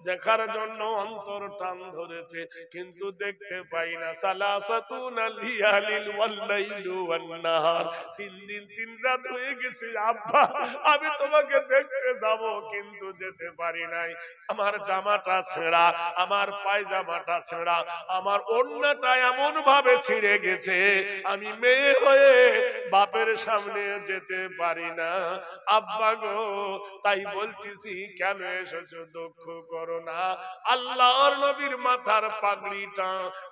দেখার জন্য অন্তর টান ধরেছে, কিন্তু দেখতে পাই না। সালাসাতুন লিয়ালিল ওয়াল লাইলু ওয়ান নাহার, 3 দিন 3 রাত হয়ে গেছে আব্বা, আমি তোমাকে দেখতে যাব কিন্তু যেতে পারি নাই। আমার জামাটা ছেঁড়া, আমার পায়জামাটা ছেঁড়া, আমার ওড়নাটা এমন ভাবে ছিঁড়ে গেছে, আমি মেয়ে হয়ে বাপের সামনে যেতে পারি না আব্বা গো। তাই বলতেছি, কেন এসেছো দুঃখ করো না। আল্লাহর নবীর মাথার পাগড়িটা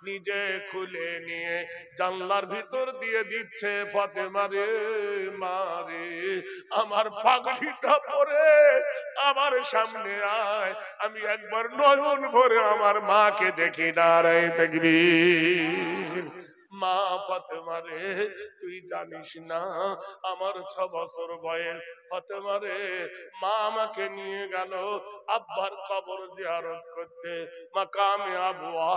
নিজে খুলে নিয়ে জানলার ভিতর দিয়ে দিচ্ছে, ফাতেমা রে, মারে আমার পাগড়িটা পরে আমার সামনে আয়, আমি একবার নয়ন ভরে আমার মাকে দেখি। নারায়ে তাকবীর। মা ফাতেমা রে, তুই জানিস না আমার 6 বছর বয়স। ফাতেমা রে, মা আমাকে নিয়ে গেল আব্বার কবর জিয়ারত করতে মাকামে আবওয়া,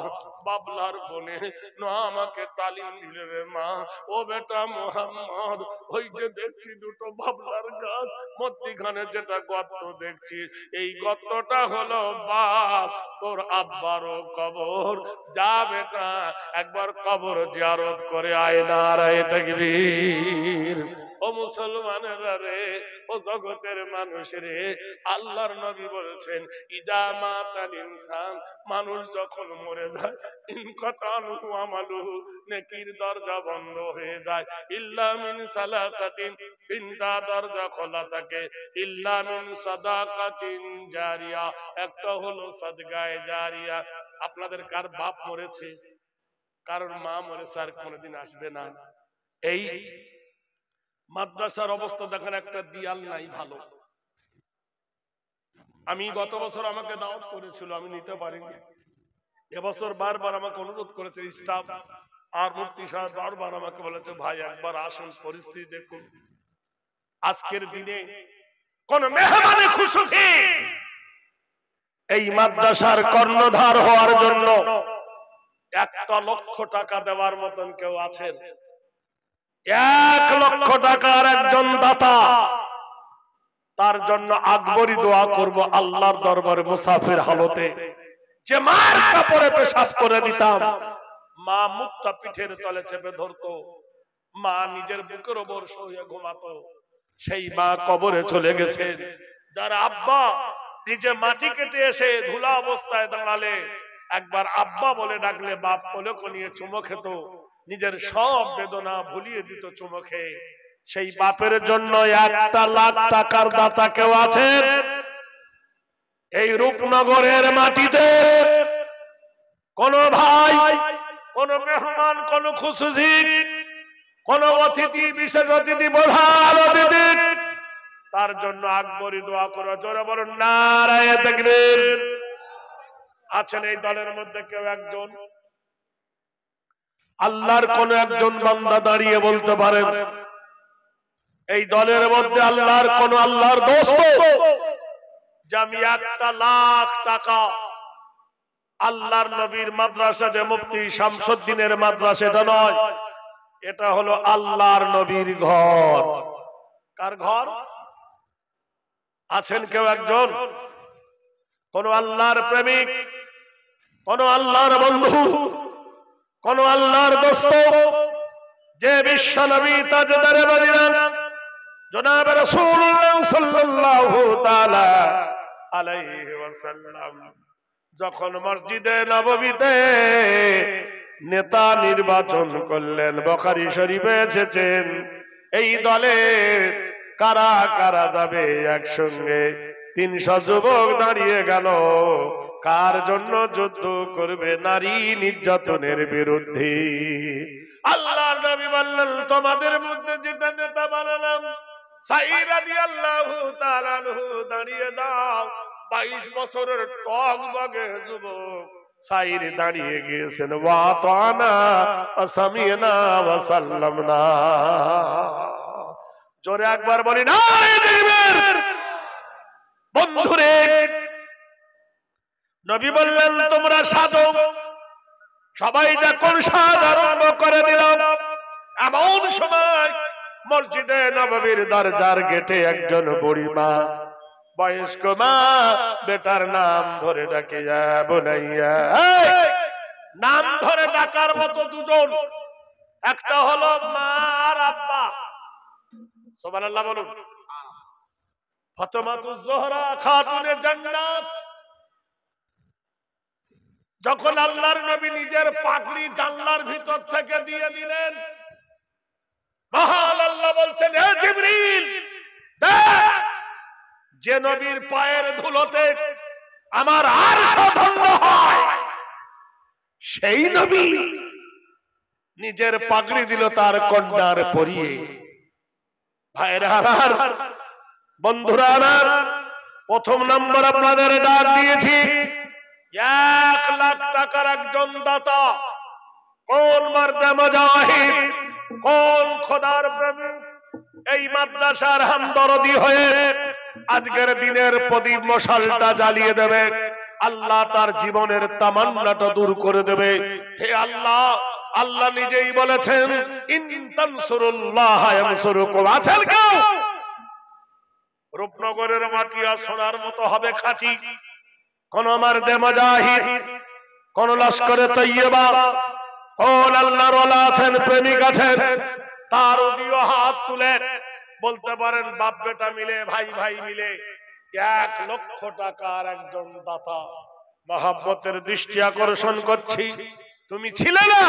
বাবলার বনে। না আমাকে তালিম দিলে রে মা, ও বেটা মোহাম্মদ, ওই যে দেখছি দুটো বাবলার গাছ, মধ্যখানে যেটা গর্ত দেখছিস, এই গর্তটা হলো বাপ তোর আব্বারও কবর। যা বেটা একবার কবর জিয়ারত করে আয়। নারায়ে তাকবীর। ও মুসলমানেরা রে, ও জগতের মানুষ রে, আল্লাহর নবী বলেছেন, ইজা মাতাল ইনসান, মানুষ যখন মরে যায়, ইনকাতানু আমালুহু, নেকির দরজা বন্ধ হয়ে যায়। ইল্লা মিন সালাসাতিন, 3টা দরজা খোলা থাকে। ইল্লা মিন সাদাকাতিন জারিয়া, একটা হলো সাদগায়ে জারিয়া। আপনাদের কার বাপ মরেছে, কারণ মা মরেছে, আর কোনদিন আসবে না। এই মাদ্রাসার অবস্থা দেখেন, একটা দিয়াল নাই ভালো। আমি গত বছর আমাকে দাওয়াত করেছিল, আমি নিতে পারিনি। এবছর বারবার আমাকে অনুরোধ করেছে স্টাফ আর মুফতি সাহেব, বারবার আমাকে বলেছে ভাই একবার আসুন, পরিস্থিতি দেখুন। আজকের দিনে কোন মেহমানে খুশি এই মাদ্রাসার কর্ণধার হওয়ার জন্য 1 লক্ষ টাকা দেওয়ার মতন কেউ আছেন? 1 লক্ষ টাকার একজন দাতা, তার জন্য আকবরী দোয়া করব আল্লাহর দরবারে মুসাফির হালতে, যে মার কাপড়ে পেশাব করে দিতাম, মা মুখটা পিঠের তলে চেপে ধরতো, মা নিজের বুকের ওপর শুয়ে ঘুমাতো, সেই মা কবরে চলে গেছে। যার আব্বা নিজে মাটি কেটে এসে ধুলা অবস্থায় দাঁড়ালে একবার আব্বা বলে ডাকলে বাপ কোলে নিয়ে চুমো খেত, নিজের সব বেদনা ভুলিয়ে দিত চুমো খেয়ে। সেই বাপের জন্য 1 লাখ টাকার দাতা কেউ আছেন এই রূপনগরের মাটিতে? কোন ভাই, কোন মেহমান, কোন খুশি, কোন অতিথি, বিশেষ অতিথি, প্রধান অতিথি, তার জন্য আকবরী দোয়া করো। জোরে বলুন নারায়ে তাকবীর। আছেন এই দলের মধ্যে কেউ একজন? আল্লাহর কোন একজন বান্দা দাঁড়িয়ে বলতে পারেন এই দলের মধ্যে আল্লাহর কোন আল্লাহর দোস্ত যে আমি 1 লাখ টাকা আল্লাহর নবীর মাদ্রাসা, যে মুফতি শামসুদ্দিনের মাদ্রাসা, এটা নয়, এটা হলো আল্লাহর নবীর ঘর। কার ঘর? আছেন কেউ একজন? কোন আল্লাহর প্রেমিক, কোন আল্লাহর বন্ধু, কোন আল্লাহর দোস্ত, যে বিশ্ব নবী তাজদারে মদিনা জনাব রাসূলুল্লাহ সাল্লাল্লাহু তাআলা আলাইহি ওয়াসাল্লাম যখন মসজিদে নববীতে নেতা নির্বাচন করলেন, বুখারী শরীফে এসেছেন, এই দলে কারা কারা যাবে একসঙ্গে? 300 যুবক দাঁড়িয়ে গেল, কার জন্য যুদ্ধ করবে? নারী নির্যাতনের বিরুদ্ধে। আল্লাহর নবী বললেন, তোমাদের মধ্যে যেটা নেতা বানালাম সাঈদ রাদিয়াল্লাহু তাআলা আনহু দাঁড়িয়ে দাও। 22 বছরের টগবগে যুবক সাঈদ দাঁড়িয়ে গিয়েছেন, ওয়া তানা ওয়া সামিনা ওয়া সাল্লামনা। জোরে একবার বলি না তাকবীর। বন্ধুরে, নবী বললেন তোমরা সাধো। সবাই যখন সাজ আরম্ভ করে দিলাম, এমন সময় মসজিদে নববীর দরজার গেটে একজন বুড়ি মা, বয়স্ক মা, বেটার নাম ধরে ডাকে, ইয়া বুনাইয়া। নাম ধরে ডাকার মতো দুজন, একটা হলো মা আর আব্বা। সুবহানাল্লাহ বলুন। ফাতেমাতুজ জোহরা খাতুনে জান্নাত, যখন আল্লাহর নবী নিজের পাগড়ি জানলার ভিতর থেকে দিয়ে দিলেন, মহান আল্লাহ বলছেন, হে জিবরিল, দেখ যে নবীর পায়ের ধুলোতে আমার আরশ ধন্য হয়, সেই নবী নিজের পাগড়ি দিল তার কন্যার পরিয়ে। ভাইরা আমার, বন্ধুরা আমার, প্রথম নম্বর আপনাদের ডাক দিয়েছি, 1 লাখ টাকার একজন দাতা। কোন মারদে মুজাহিদ, কোন খোদার প্রেমিক এই মাদ্রাসার হামদরদি হয়ে আজকের দিনের প্রদীপ মশালটা জ্বালিয়ে দেবে, আল্লাহ তার জীবনের তামান্নাটা দূর করে দেবে। হে আল্লাহ, আল্লাহ নিজেই বলেছেন, ইন তানসুরুল্লাহ ইয়ানসুরুকুম। আছেন কেউ? রূপনগরের মাটি আর সোনার মতো হবে খাঁটি। কোন মারদে মুজাহিদ, কোন লস্করে তৈয়বা, কোন আল্লাহর ওয়ালা আছেন, প্রেমিক আছেন, তার উদিও হাত তুলে বলতে পারেন, বাপ বেটা মিলে, ভাই ভাই মিলে 1 লক্ষ টাকার একজন দাতা। মহব্বতের দৃষ্টি আকর্ষণ করছি, তুমি ছিলে না,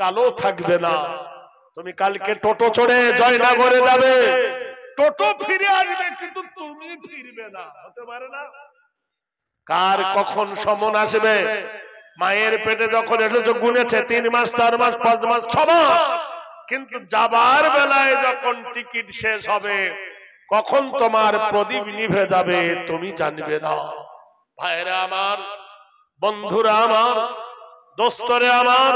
কালো থাকবে না। তুমি কালকে টোটো চড়ে জয়নগরে যাবে, টোটো ফিরে আসবে, কিন্তু তুমি ফিরবে না। হতে পারে না? কার কখন সমন আসবে? মায়ের পেটে যখন এসেছো গুনেছে 3 মাস, 4 মাস, 5 মাস, 6 মাস, কিন্তু যাবার বেলায় যখন টিকিট শেষ হবে, কখন তোমার প্রদীপ নিভে যাবে তুমি জানবে না। ভাইরা আমার, বন্ধুরা আমার, দোস্তরে আমার,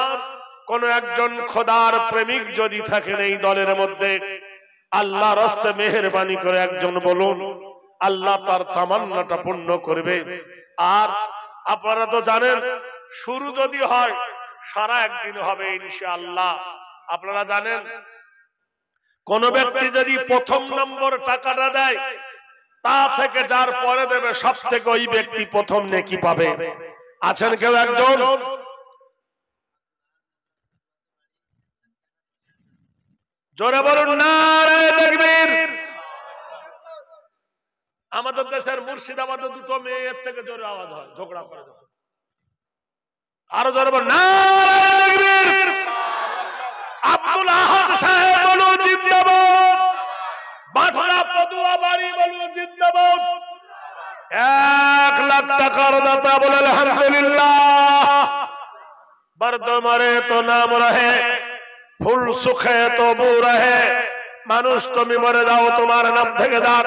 কোন একজন খোদার প্রেমিক যদি থাকেন এই দলের মধ্যে, আল্লাহর রাস্তে মেহেরবানি করে একজন বলুন, আল্লাহ তার তামান্নাটা পূর্ণ করবে। আর আপনারা তো জানেন, শুরু যদি হয় সারা একদিন হবে ইনশাআল্লাহ। আপনারা জানেন, কোন ব্যক্তি যদি প্রথম নম্বর টাকাটা দেয়, তা থেকে যার পরে দেবে সব থেকে ওই ব্যক্তি প্রথম নেকি পাবে। আছেন কেউ একজন? জোরে বলুন নারে তাকবীর। আমাদের দেশের মুর্শিদাবাদে 2টো মেয়ের থেকে জোরে আওয়াজ হয় ঝগড়া করে, আরো জোরে বলুন নারে তাকবীর। আব্দুল আহাদ সাহেব বলুন জিন্দাবাদ, বাটলা পদুয়া বাড়ি বলুন জিন্দাবাদ। 1 লাখ টাকার দাতা বলে আলহামদুলিল্লাহ। বর্দ মরে তো নাম রহে, ফুল সুখে তবু রহে। মানুষ তুমি মরে যাও, তোমার নাম থেকে যাক।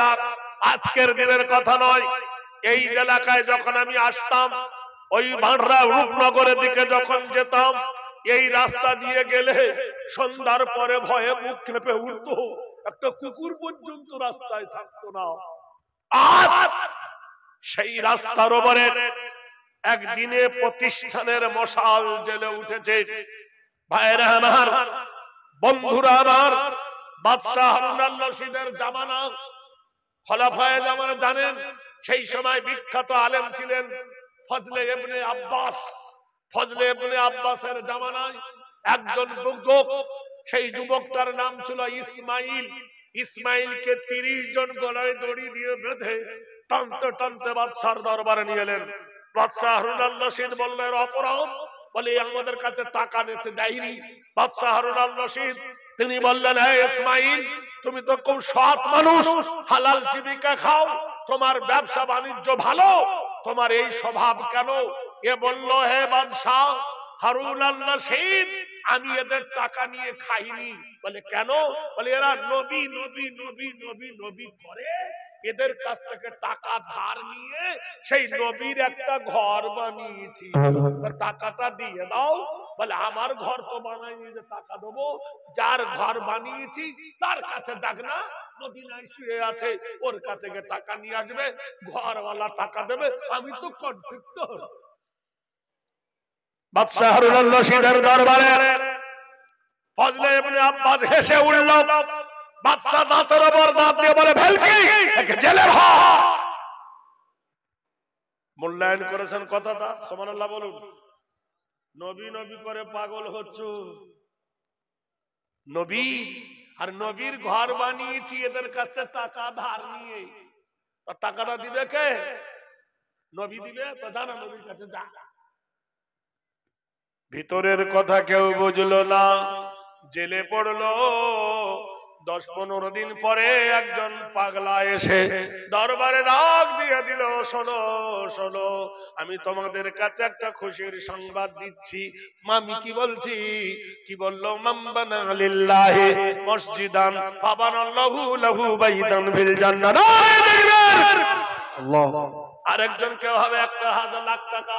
আজকের দিনের কথা নয়, এই এলাকায় যখন আমি আসতাম, ওই ভাড়রা রূপনগরের দিকে যখন যেতাম, এই রাস্তা দিয়ে গেলে সন্ধ্যার পরে ভয়ে মুখ কেঁপে উঠতো, একটা কুকুর পর্যন্ত রাস্তায় থাকতো না। আজ সেই রাস্তার উপরে একদিনে প্রতিষ্ঠানের মশাল জ্বলে উঠেছে। ভাইরা আমার, বন্ধুরা আমার, বাদশাহ হারুন আল রশিদের জামানা, খলাফায়ে জামানা জানেন, সেই সময় বিখ্যাত আলেম ছিলেন ফজলে ইবনে আব্বাস। ফজলে ইবনে আব্বাসের জামানায় একজন যুবক, সেই যুবকটার নাম ছিল ইসমাইল। ইসমাইলকে 30 জন গলায় দড়ি দিয়ে বেঁধে টানতে টানতে বাদশার দরবারে নিয়ে এলেন। বাদশাহ হারুন আল রশিদ বললেন, অপরাধ, বলে আমাদের কাছে টাকা নিতে দেয়নি। বাদশাহ হারুন আল রশিদ তিনি বললেন, হে ইসমাইল, তুমি তো খুব সৎ মানুষ, হালাল জীবিকা খাও, তোমার ব্যবসা বাণিজ্য ভালো, তোমার এই স্বভাব কেন? এ বলল, হে বাদশাহ হারুন আল রশিদ, আমি এদের টাকা নিয়ে খাইনি। বলে কেন? বলে এরা নবী নবী নবী নবী নবী করে, এদের কাছ থেকে টাকা ধার নিয়ে সেই নবীর একটা ঘর বানিয়েছি, টাকাটা দিয়ে দাও। বলে আমার ঘর তো বানাইনি যে টাকা দেবো, যার ঘর বানিয়েছি তার কাছে যাক না, মদিনায় শুয়ে আছে, ওর কাছে গিয়ে টাকা নিয়ে আসবে, ঘরওয়ালা টাকা দেবে, আমি তো কন্ট্রাক্টর। বাদশাহ হারুনুর রশিদের দরবারে ফজলে ইবনে আব্বাস হেসে উঠল। বাদশাহ দাঁতের উপর দাঁত দিয়ে বলে, ভেলকি একে জেলে ভর। মূল্যায়ন করেছেন কথাটা, সুবহানাল্লাহ বলুন। নবী নবী করে পাগল হচ্ছ, নবী আর নবীর ঘর বানিয়েছি এদের কাছে টাকা ধার নিয়ে, টাকাটা দিবে কে? নবী দিবে তো, জানা নবীর কাছে যা। ভিতরের কথা কেউ বুঝলো না, জেলে পড়লো। 10-15 দিন পরে একজন পাগলা এসে দরবারে ডাক দিয়ে দিল, শোনো শোনো, আমি তোমাদের কাছে একটা খুশির সংবাদ দিচ্ছি। আমি কি বলছি? কি বললো? মান বানা লিল্লাহি মসজিদান ফাবানাল্লাহু লাহু বাইতান ফিল জান্নাহ। আল্লাহ। আরেকজন কেউ হবে 1,000,000 টাকা